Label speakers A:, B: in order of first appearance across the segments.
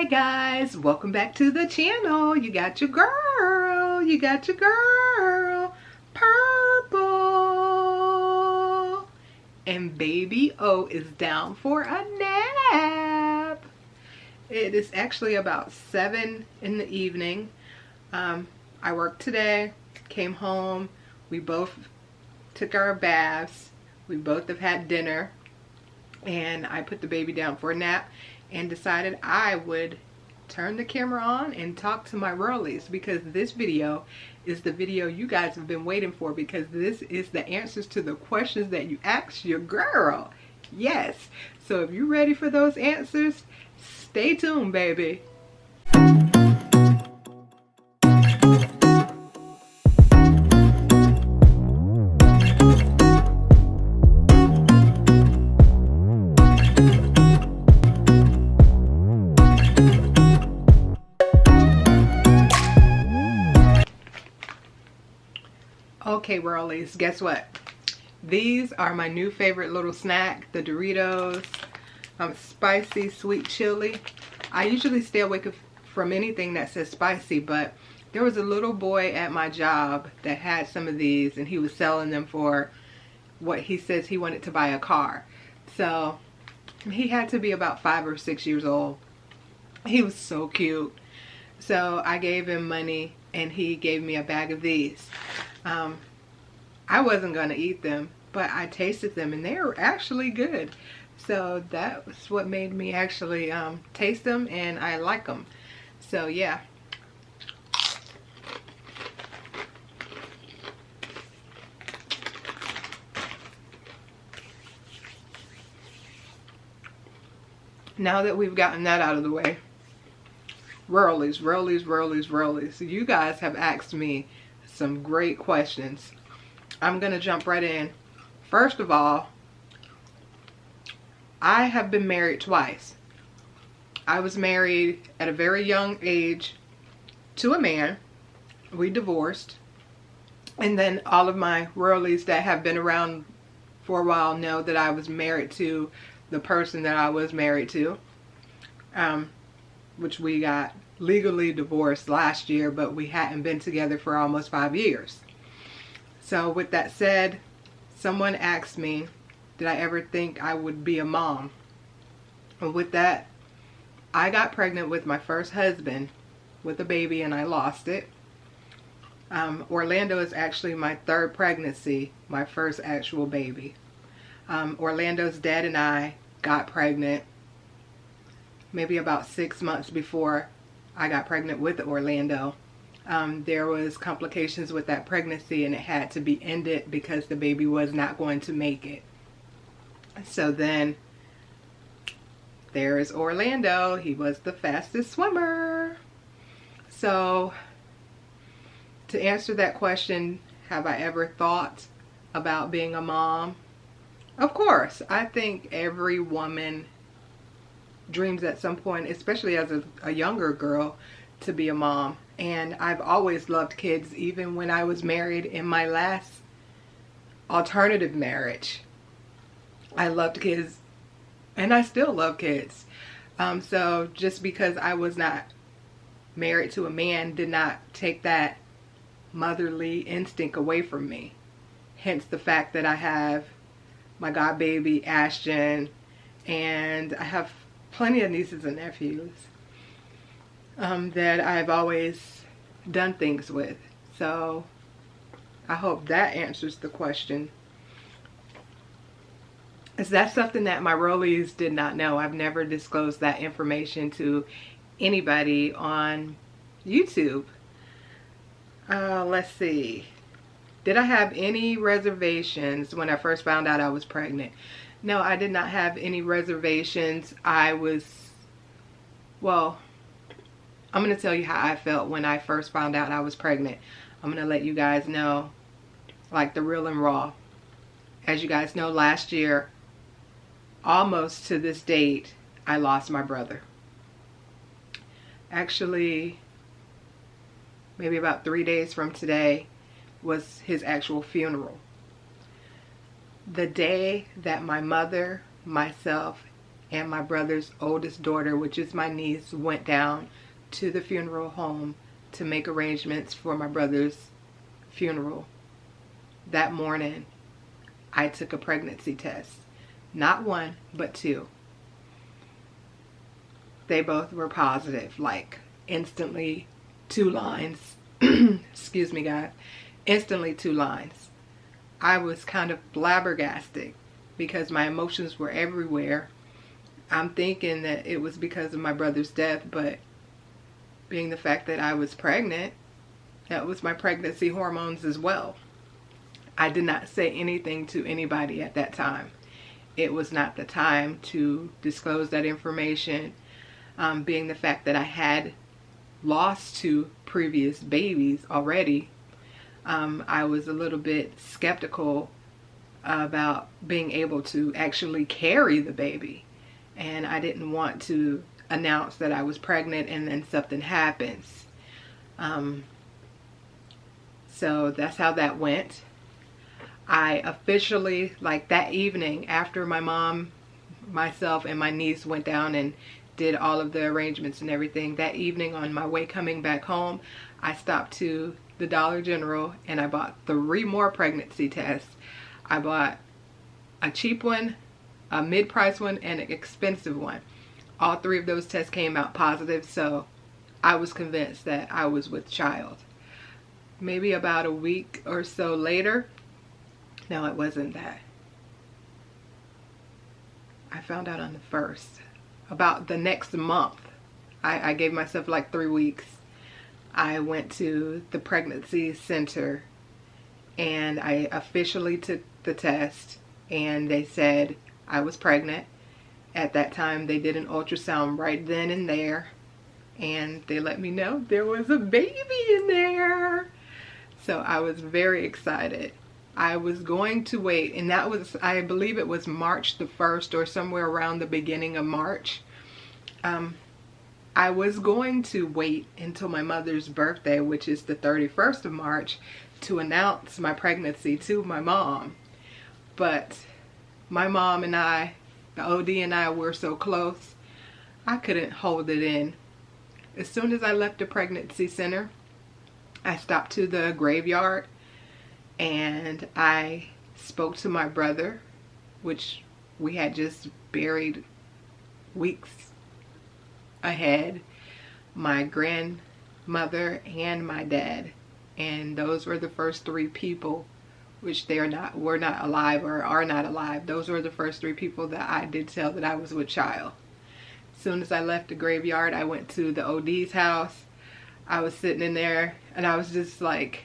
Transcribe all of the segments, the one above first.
A: Hi guys, welcome back to the channel. You got your girl, Purple, and baby O is down for a nap. It is actually about 7 in the evening. I worked today, came home, we both took our baths, we both have had dinner, and I put the baby down for a nap and decided I would turn the camera on and talk to my Rollies, because this video is the video you guys have been waiting for, because this is the answers to the questions that you asked your girl. Yes, so if you're ready for those answers, stay tuned, baby. Okay, Rollies, guess what? These are my new favorite little snack, the Doritos spicy sweet chili. I usually stay away from anything that says spicy, but there was a little boy at my job that had some of these, and he was selling them for what he says he wanted to buy a car. So he had to be about 5 or 6 years old. He was so cute. So I gave him money and he gave me a bag of these. I wasn't gonna eat them, but I tasted them and they were actually good. So that was what made me actually taste them, and I like them. So yeah. Now that we've gotten that out of the way, Rollies. You guys have asked me some great questions. I'm gonna jump right in. First of all, I have been married twice. I was married at a very young age to a man. We divorced. And then all of my Rollies that have been around for a while know that I was married to the person that I was married to. Which we got legally divorced last year, but we hadn't been together for almost 5 years. So with that said, someone asked me, did I ever think I would be a mom? And with that, I got pregnant with my first husband with a baby and I lost it. Orlando is actually my third pregnancy, my first actual baby. Orlando's dad and I got pregnant maybe about 6 months before I got pregnant with Orlando. There was complications with that pregnancy and it had to be ended because the baby was not going to make it. So then there is Orlando. He was the fastest swimmer. So to answer that question, have I ever thought about being a mom? Of course. I think every woman dreams at some point, especially as a younger girl, to be a mom. And I've always loved kids, even when I was married in my last alternative marriage. I loved kids and I still love kids. So just because I was not married to a man did not take that motherly instinct away from me. Hence the fact that I have my god baby Ashton, and I have plenty of nieces and nephews that I've always done things with. So I hope that answers the question. Is that something that my Rollies did not know? I've never disclosed that information to anybody on YouTube. Let's see. Did I have any reservations when I first found out I was pregnant? No, I did not have any reservations. Well, I'm going to tell you how I felt when I first found out I was pregnant. I'm going to let you guys know, like, the real and raw. As you guys know, last year, almost to this date, I lost my brother. Actually, maybe about 3 days from today was his actual funeral. The day that my mother, myself, and my brother's oldest daughter, which is my niece, went down to the funeral home to make arrangements for my brother's funeral. That morning, I took a pregnancy test. Not one, but two. They both were positive, like instantly 2 lines. Excuse me, guys. Instantly 2 lines. I was kind of flabbergasted because my emotions were everywhere. I'm thinking that it was because of my brother's death, but being the fact that I was pregnant, that was my pregnancy hormones as well. I did not say anything to anybody at that time. It was not the time to disclose that information, being the fact that I had lost 2 previous babies already. I was a little bit skeptical about being able to actually carry the baby, and I didn't want to announce that I was pregnant and then something happens. So that's how that went. I officially, like that evening after my mom, myself, and my niece went down and did all of the arrangements and everything, that evening on my way coming back home, I stopped to the Dollar General and I bought 3 more pregnancy tests. I bought a cheap one, a mid-price one, and an expensive one. All 3 of those tests came out positive, so I was convinced that I was with child. Maybe about a week or so later, no, it wasn't that. I found out on the 1st. About the next month, I gave myself like 3 weeks. I went to the pregnancy center and I officially took the test, and they said I was pregnant. At that time, they did an ultrasound right then and there, and they let me know there was a baby in there. So I was very excited. I was going to wait, and that was, I believe it was March the 1st or somewhere around the beginning of March. I was going to wait until my mother's birthday, which is the 31st of March, to announce my pregnancy to my mom. But my mom and I, the OD and I, were so close, I couldn't hold it in. As soon as I left the pregnancy center, I stopped to the graveyard and I spoke to my brother, which we had just buried weeks ahead, my grandmother and my dad. And those were the first 3 people, which were not alive or are not alive. Those were the first 3 people that I did tell that I was with child. As soon as I left the graveyard, I went to the OD's house. I was sitting in there and I was just like,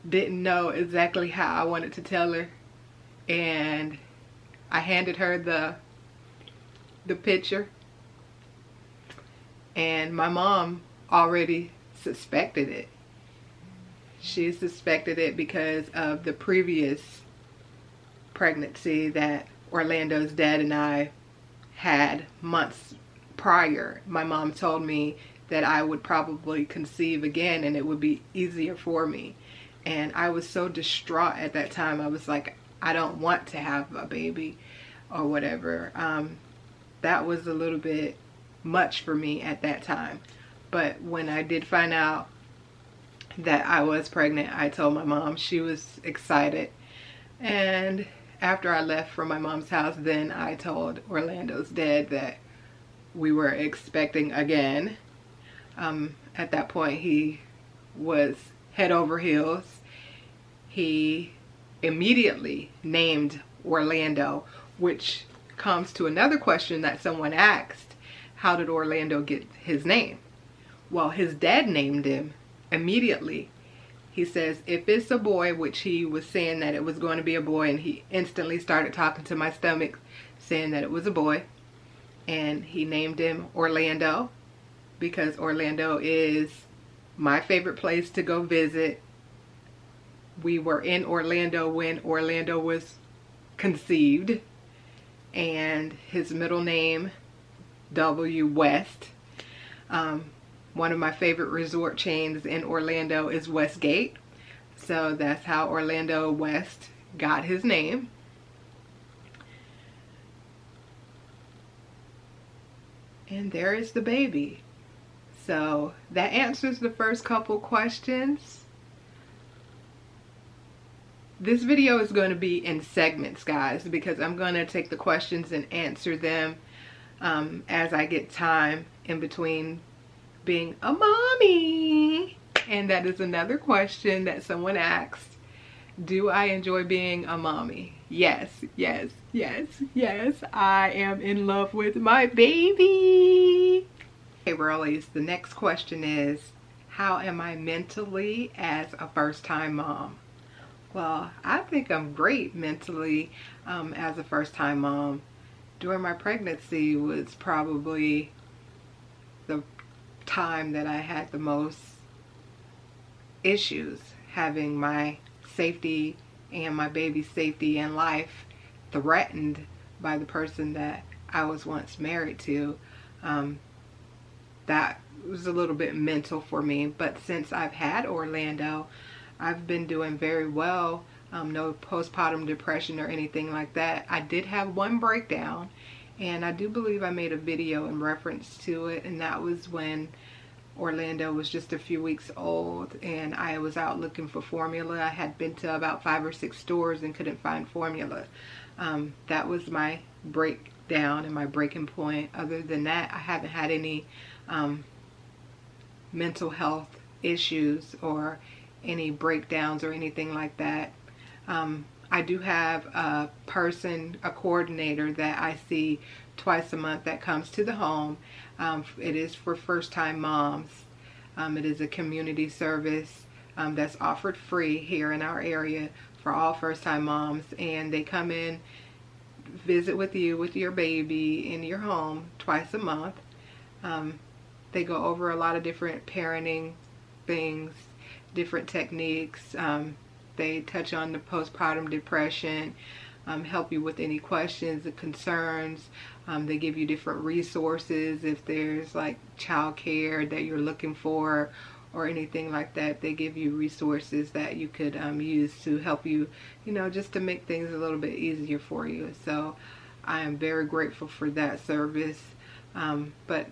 A: didn't know exactly how I wanted to tell her. And I handed her the picture. And my mom already suspected it. She suspected it because of the previous pregnancy that Orlando's dad and I had months prior. My mom told me that I would probably conceive again and it would be easier for me. And I was so distraught at that time. I was like, I don't want to have a baby or whatever. That was a little bit much for me at that time. But when I did find out that I was pregnant, I told my mom. She was excited. And after I left from my mom's house, then I told Orlando's dad that we were expecting again. At that point, he was head over heels. He immediately named Orlando, which comes to another question that someone asked. How did Orlando get his name? Well, his dad named him immediately. He says, if it's a boy, which he was saying that it was going to be a boy, and he instantly started talking to my stomach saying that it was a boy. And he named him Orlando because Orlando is my favorite place to go visit. We were in Orlando when Orlando was conceived, and his middle name, W. West. One of my favorite resort chains in Orlando is Westgate, so that's how Orlando West got his name. And there is the baby. So that answers the first couple questions. This video is going to be in segments, guys, because I'm going to take the questions and answer them as I get time in between being a mommy. And that is another question that someone asked. Do I enjoy being a mommy? Yes, yes, yes, yes. I am in love with my baby. Hey, Rollies, the next question is, how am I mentally as a first-time mom? Well, I think I'm great mentally as a first-time mom. During my pregnancy was probably the time that I had the most issues, having my safety and my baby's safety and life threatened by the person that I was once married to. That was a little bit mental for me, but since I've had Orlando, I've been doing very well. No postpartum depression or anything like that. I did have one breakdown, and I do believe I made a video in reference to it, and that was when Orlando was just a few weeks old and I was out looking for formula. I had been to about 5 or 6 stores and couldn't find formula. That was my breakdown and my breaking point. Other than that, I haven't had any mental health issues or any breakdowns or anything like that. I do have a person, a coordinator that I see twice a month that comes to the home. It is for first-time moms. It is a community service that's offered free here in our area for all first-time moms, and they come in, visit with you with your baby in your home twice a month. They go over a lot of different parenting things, different techniques. They touch on the postpartum depression, help you with any questions and concerns. They give you different resources if there's like child care that you're looking for or anything like that. They give you resources that you could use to help you, you know, just to make things a little bit easier for you. So I am very grateful for that service. But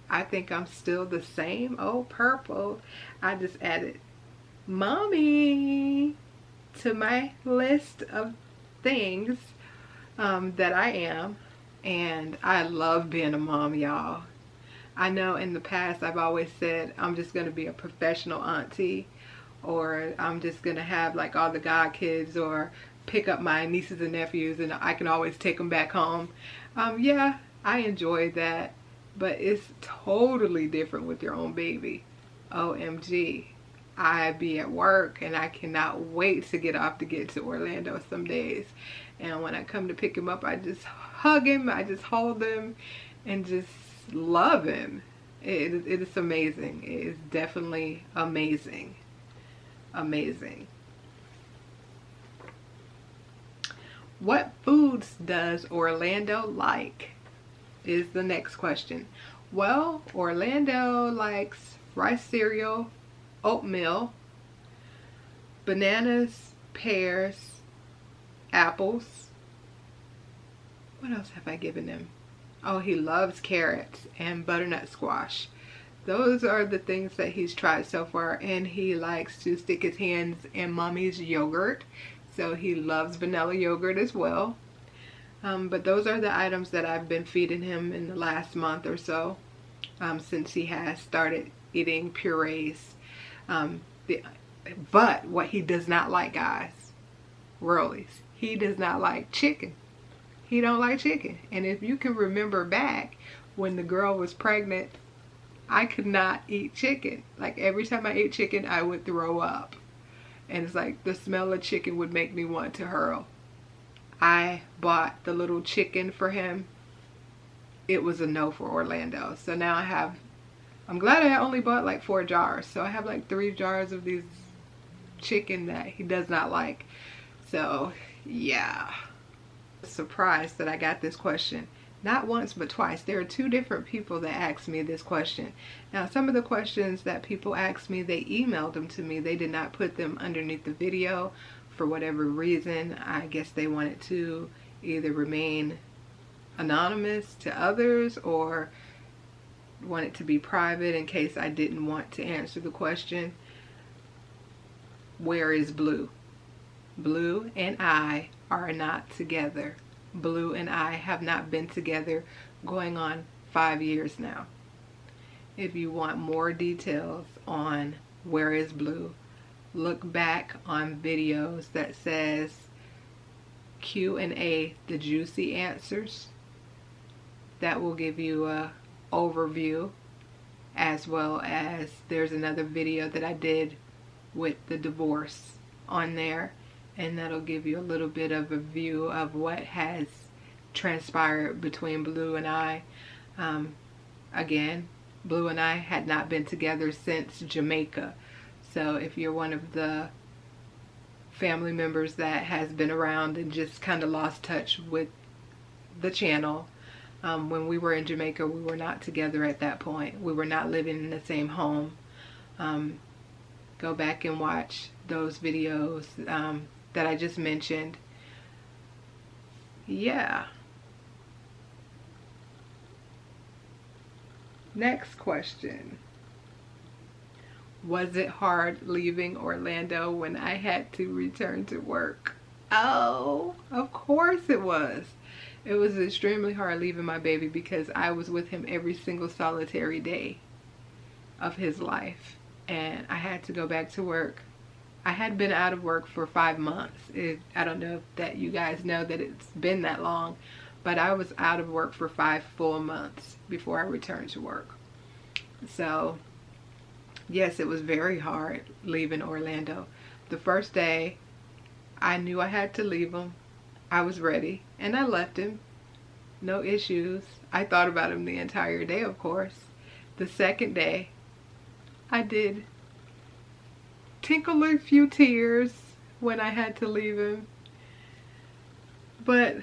A: I think I'm still the same old purple. I just added mommy to my list of things that I am, and I love being a mom, y'all. I know in the past I've always said I'm just going to be a professional auntie, or I'm just going to have like all the god kids, or pick up my nieces and nephews and I can always take them back home. Yeah, I enjoy that, but it's totally different with your own baby. OMG. I be at work and I cannot wait to get off to get to Orlando some days. And when I come to pick him up, I just hug him, I just hold him and just love him. It is amazing. It is definitely amazing. Amazing. What foods does Orlando like? Is the next question. Well, Orlando likes rice cereal, oatmeal, bananas, pears, apples. What else have I given him? Oh, he loves carrots and butternut squash. Those are the things that he's tried so far, and he likes to stick his hands in mommy's yogurt. So he loves vanilla yogurt as well. But those are the items that I've been feeding him in the last month or so, since he has started eating purees. But what he does not like, guys, Rollies, he does not like chicken. He don't like chicken. And if you can remember back when the girl was pregnant, I could not eat chicken. Like every time I ate chicken, I would throw up. And it's like the smell of chicken would make me want to hurl. I bought the little chicken for him. It was a no for Orlando. So now I'm glad I only bought like 4 jars. So I have like 3 jars of these chicken that he does not like. So yeah. Surprised that I got this question. Not once but twice. There are 2 different people that asked me this question. Now some of the questions that people asked me, they emailed them to me. They did not put them underneath the video for whatever reason. I guess they wanted to either remain anonymous to others, or want it to be private in case I didn't want to answer the question. Where is Blue? Blue and I are not together. Blue and I have not been together going on 5 years now. If you want more details on where is Blue, look back on videos that says Q&A, the juicy answers. That will give you a overview, as well as there's another video that I did with the divorce on there, and that'll give you a little bit of a view of what has transpired between Blue and I. Again, Blue and I had not been together since Jamaica. So if you're one of the family members that has been around and just kind of lost touch with the channel, when we were in Jamaica, we were not together at that point. We were not living in the same home. Go back and watch those videos that I just mentioned. Yeah. Next question. Was it hard leaving Orlando when I had to return to work? Oh, of course it was. It was extremely hard leaving my baby because I was with him every single solitary day of his life. And I had to go back to work. I had been out of work for 5 months. I don't know if that you guys know that it's been that long, but I was out of work for 5 full months before I returned to work. So yes, it was very hard leaving Orlando. The first day, I knew I had to leave him. I was ready, and I left him. No issues. I thought about him the entire day, of course. The second day, I did tinkle a few tears when I had to leave him. But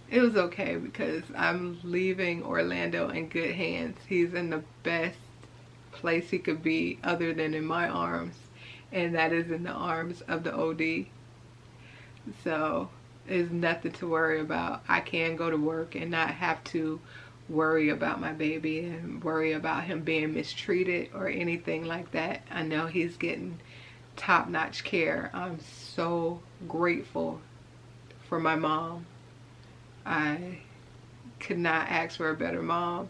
A: it was okay because I'm leaving Orlando in good hands. He's in the best place he could be other than in my arms, and that is in the arms of the OD. So there's nothing to worry about. I can go to work and not have to worry about my baby and worry about him being mistreated or anything like that. I know he's getting top-notch care. I'm so grateful for my mom. I could not ask for a better mom.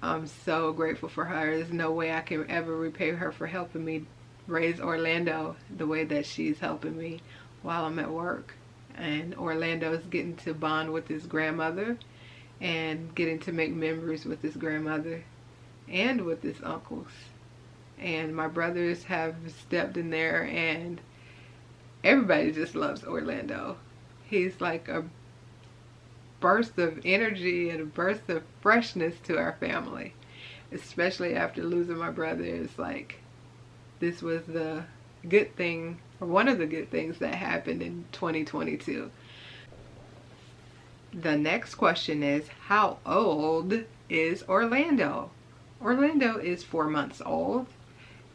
A: I'm so grateful for her. There's no way I can ever repay her for helping me raise Orlando the way that she's helping me while I'm at work. And Orlando's getting to bond with his grandmother and getting to make memories with his grandmother and with his uncles. And my brothers have stepped in there, and everybody just loves Orlando. He's like a burst of energy and a burst of freshness to our family, especially after losing my brother. It's like this was the good thing, or one of the good things that happened in 2022. The next question is, how old is Orlando? Orlando is 4 months old.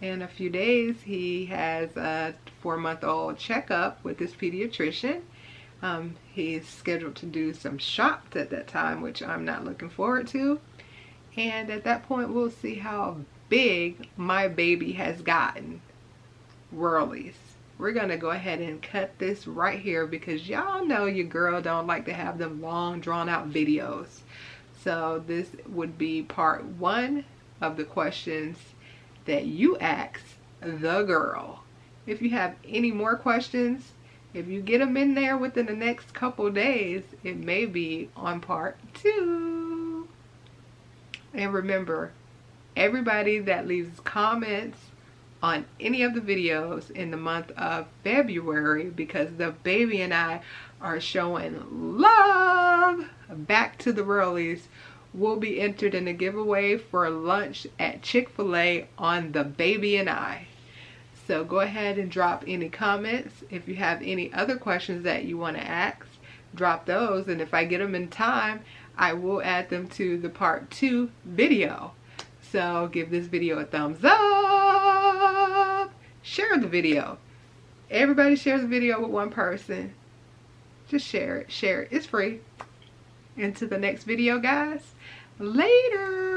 A: In a few days, he has a 4-month-old checkup with his pediatrician. He's scheduled to do some shots at that time, which I'm not looking forward to. And at that point, we'll see how big my baby has gotten. Whirlies. We're going to go ahead and cut this right here because y'all know your girl don't like to have them long, drawn-out videos. So this would be part 1 of the questions that you asked the girl. If you have any more questions, if you get them in there within the next couple days, it may be on part 2. And remember, everybody that leaves comments on any of the videos in the month of February, because the baby and I are showing love back to the Whirlies, will be entered in a giveaway for lunch at Chick-fil-A on the baby and I. So go ahead and drop any comments. If you have any other questions that you want to ask, drop those, and if I get them in time, I will add them to the part 2 video. So give this video a thumbs up, share the video. Everybody shares the video with one person. Just share it, it's free. Into the next video, guys. Later.